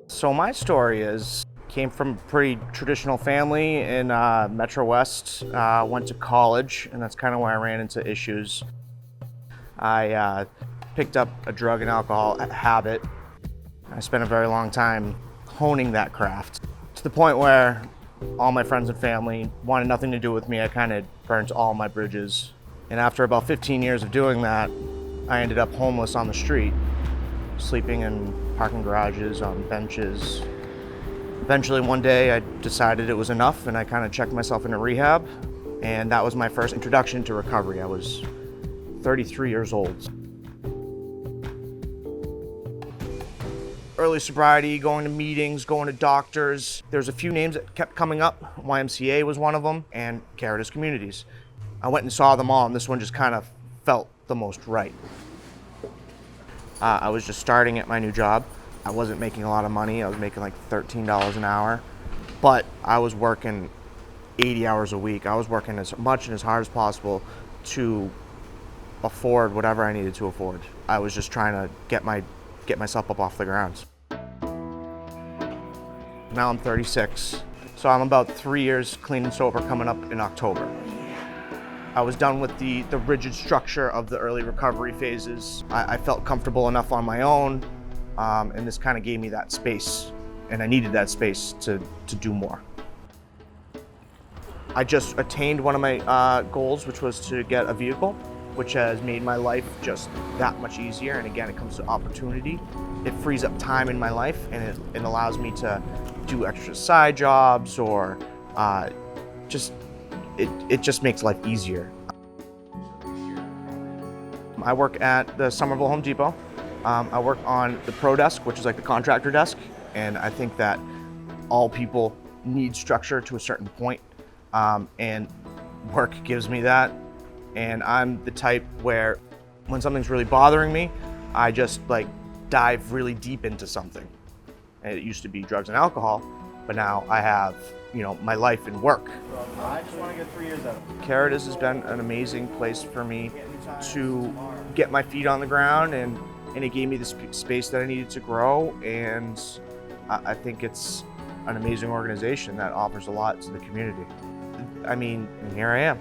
So my story came from a pretty traditional family in Metro West. Went to college, and that's kind of where I ran into issues. I picked up a drug and alcohol habit. I spent a very long time honing that craft to the point where all my friends and family wanted nothing to do with me. I kind of burnt all my bridges. And after about 15 years of doing that, I ended up homeless on the street, sleeping in parking garages, on benches. Eventually one day I decided it was enough and I kind of checked myself into rehab, and that was my first introduction to recovery. I was 33 years old. Early sobriety, going to meetings, going to doctors. There's a few names that kept coming up. YMCA was one of them, and Caritas Communities. I went and saw them all, and this one just kind of felt the most right. I was just starting at my new job. I wasn't making a lot of money. I was making like $13 an hour, but I was working 80 hours a week. I was working as much and as hard as possible to afford whatever I needed to afford. I was just trying to get myself up off the ground. Now I'm 36, so I'm about 3 years clean and sober coming up in October. I was done with the rigid structure of the early recovery phases. I felt comfortable enough on my own, and this kind of gave me that space, and I needed that space to do more. I just attained one of my goals, which was to get a vehicle, which has made my life just that much easier. And again, it comes to opportunity. It frees up time in my life, and it allows me to do extra side jobs, or it just makes life easier. I work at the Somerville Home Depot. I work on the pro desk, which is like the contractor desk, and I think that all people need structure to a certain point, and work gives me that. And I'm the type where when something's really bothering me, I just like dive really deep into something. And it used to be drugs and alcohol, but now I have, my life and work. I just want to get 3 years out of it. Caritas has been an amazing place for me to get my feet on the ground, and it gave me the space that I needed to grow. And I think it's an amazing organization that offers a lot to the community. I mean, here I am.